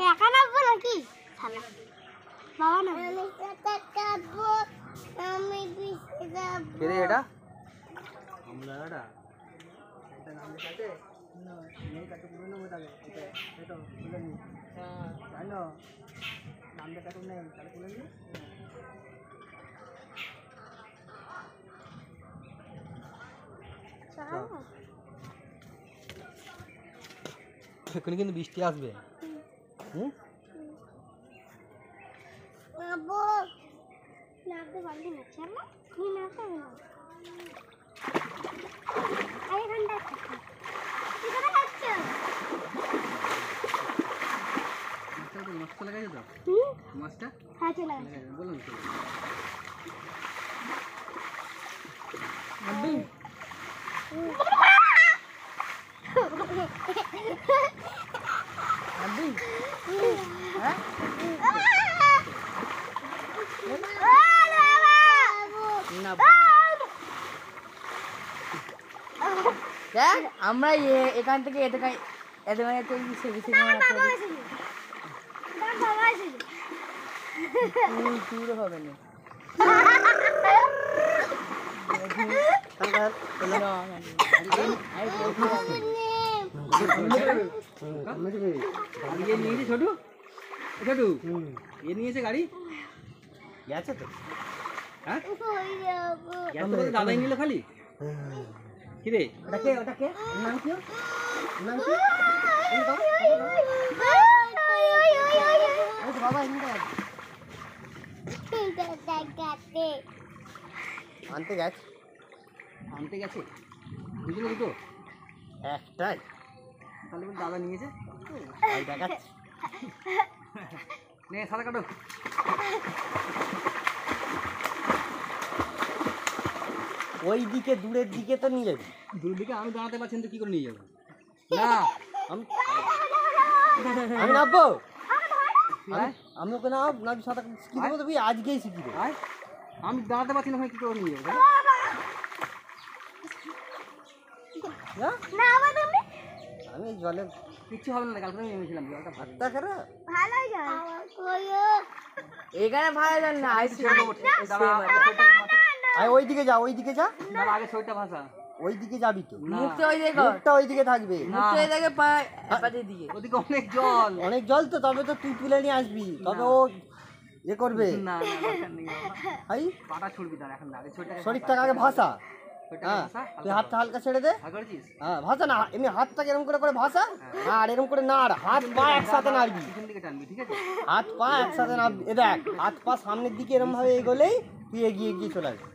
একা নামবো নাকি বাবা না আমি এটা আমলাটা এটা নামে কাটে না নেই কাটে পুরো নামে থাকে এটা বলে নি জানো নামটা কাটে নেই তাহলে বলে নি এখন কিন্তু বৃষ্টি আসবে আবো নামতে পারলি না চলো তুমি নামতে না আই ঘন্টা কি করে খাচ্ছো মাছটা লাগাই দাও মাছটা হ্যাঁ চলে আসো বলুন তো আব্বি হ্যাঁ না দেখ আমরা এখান থেকে এত হবে না ছোটু ছোটু এ নিয়েছে গাড়ি গেছে তো হ্যাঁ দাদাই নিল খালি কি রে ওটাকে নাম কি নাম কি বাবা আনতে গেছে বুঝলি দুটো একটাই তাহলে দাদা নিয়েছে দেখাচ্ছে নে সাদা কাটো ওই দিকে দূরের দিকে তো নিয়ে যাবি দূরের দিকে আমি দাঁড়াতে পারছেন তো কি করে নিয়ে যাবো না আমি নামবো আমি ওকে নাম সাঁতার শিখি দেবো তুমি আজকেই শিখি দেবো আমি দাঁড়াতে পারছি না কি করে নিয়ে যাবো আমি জলে কিচ্ছু হবে না কালকে নেমেছিলাম জলটা ভাতটা খেলে এখানে ভালো যান না ওইদিকে যা আগে শরীরটা ভাষা ওইদিকে যাবি তো মুখটা ওইদিকে থাকবে ওদিকে অনেক জল তো তবে তো তুই তুলে নিয়ে আসবি তবে ও করবে না শরীরটাকে আগে ভাষা তুই হাতটা হালকা ছেড়ে দে হ্যাঁ ভাষা না এমনি হাতটাকে এরকম করে ভাষা আর এরকম করে নাড় হাত পা একসাথে নাড়বি হাত পা একসাথে নাড়বি দেখ হাত পা সামনের দিকে এরকম ভাবে এগোলেই তুই এগিয়ে চলে আসবি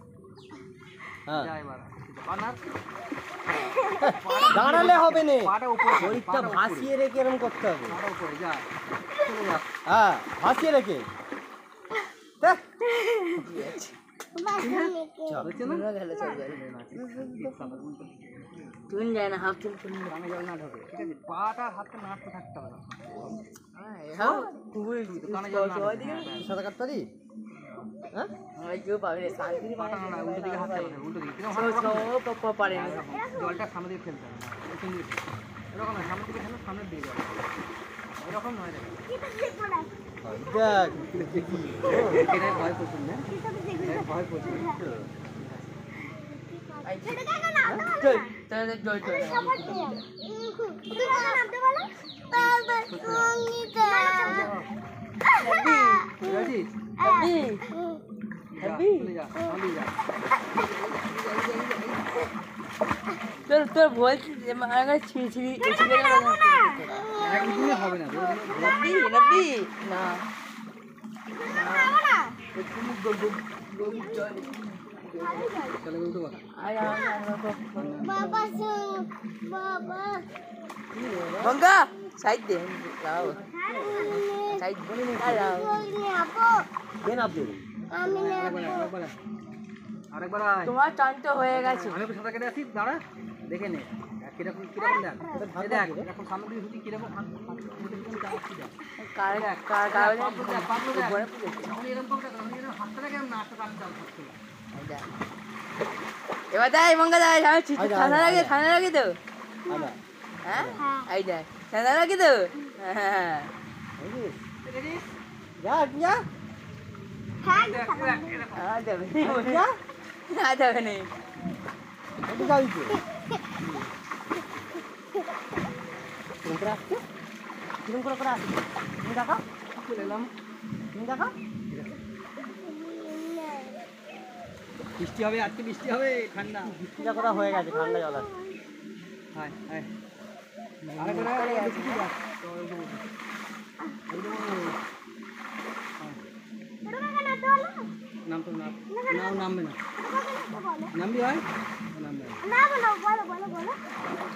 হ্যাঁ দাঁড়ালে হবে না শরীরটা ভাসিয়ে রেখে এরকম করতে হবে হ্যাঁ ভাসিয়ে রেখে তুই যায় না হাত তুল জল না ঢোকে ঠিক আছে পাটা হাতটা নাড়তে থাকতে হবে সাঁতার কাটতে পারি হ্যাঁ জলটা সামনে দিয়ে ফেলতে হবে এরকম সামনে দিকে ফেলে সামনে দিয়ে যাবে এরকম নয় ভয় পছন্দ ভয় পছন্দ তোর বলছিস হবে না গঙ্গা সাইড দে সাইড আরেকবার তোমার টান তো হয়ে গেছে আমি একটু সাঁতার কেটে আসি দাঁড়া দেখে নে কিরকম দেখ এখন সামনে দিকে হুটি কিরকম এরকম হাতটা কেমন নাচটা কাটতে এবার যাই মঙ্গা যাই আমি আচ্ছা, ঠান্ডা লাগে আচ্ছা। ঠান্ডা লাগে তো আচ্ছা হ্যাঁ হ্যাঁ এই দেখ ঠান্ডা লাগে তো হ্যাঁ বুঝিস? যা যা হ্যাঁ যাবে যা যাবে না একটু যাবি তো কিরম করে আসছে কিরম করে আসছে তুমি দেখা চলে এলাম তুমি দেখা বৃষ্টি হবে আজকে বৃষ্টি হবে ঠান্ডা বৃষ্টিটা করা হয়ে গেছে ঠান্ডা জল আছে হায় হায় নাম তো নাম নাও নামবে না নামবি হয় নামবে না। না বলো বলো বলো বলো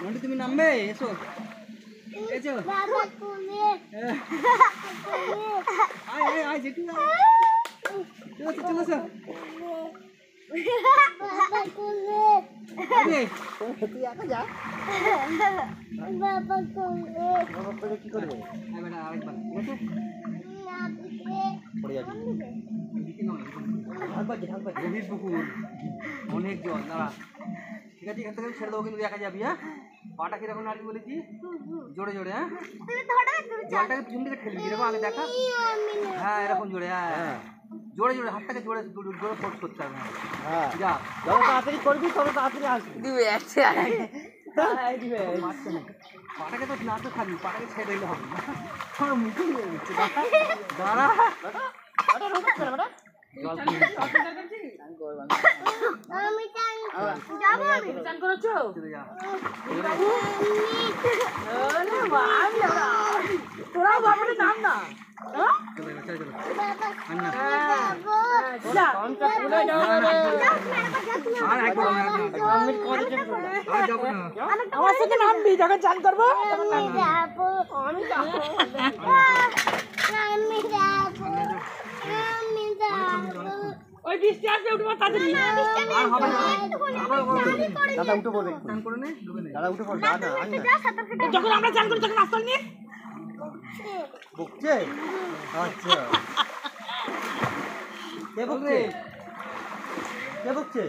মন্টু তুমি নামবে এসো এসো বাবা কুলে আয় আয় আয় জেঠু আয়। চলো চলো চলো বাবা কুলে আরে তুই একা যা বাবা কুলে বাবা করে কি করবে আয় বেটা আরেকবার ঠিক আছে না দিকে পড়ে যাবি এদিকে নয় থাকবার যে থাকবার গভীর পুকুর অনেক জল দাঁড়া ঠিক আছে এখান থেকে ছেড়ে দেবো কিন্তু দেখা যাবি হ্যাঁ পাটা কিরকম নাড়বি বলেছি জোরে জোরে হ্যাঁ তুমি ধরো তুমি জলটাকে পিছন দিকে ঠেলবি এরকম আগে দেখা হ্যাঁ এরকম জোরে হ্যাঁ জোরে জোরে হাতটাকে জোরে জোরে ফোর্স করতে হবে হ্যাঁ যা যত তাড়াতাড়ি করবি তত তাড়াতাড়ি আসবি দিবে একটা দিবে মারছে না পাটাকে তো নাচতে থাকবি পাটাকে ছেড়ে দিলে হবে না আমার মুখে নিয়ে নিচ্ছে দাঁড়া জল আমি চান যাবো আমি চান করেছো চলে যা তোরা বাবারে নাম না চলে যা চলে চলে বাবা আর না যাবো আর একবার আর যাবো না আমার সাথে নামবি যখন চান করবো আমি যাবো আমি যাবো আমি যাবো আমি যাবো ওই বৃষ্টি আসলে উঠবো তাড়াতাড়ি আর হবে না আবার দাদা উঠে পড়বে একটু। স্নান করে নে ঢুকে নে দাদা উঠে পড়বে না না যখন আমরা চান করি তখন আসল নিয়ে বকছে আচ্ছা কে বকছে কে বকছে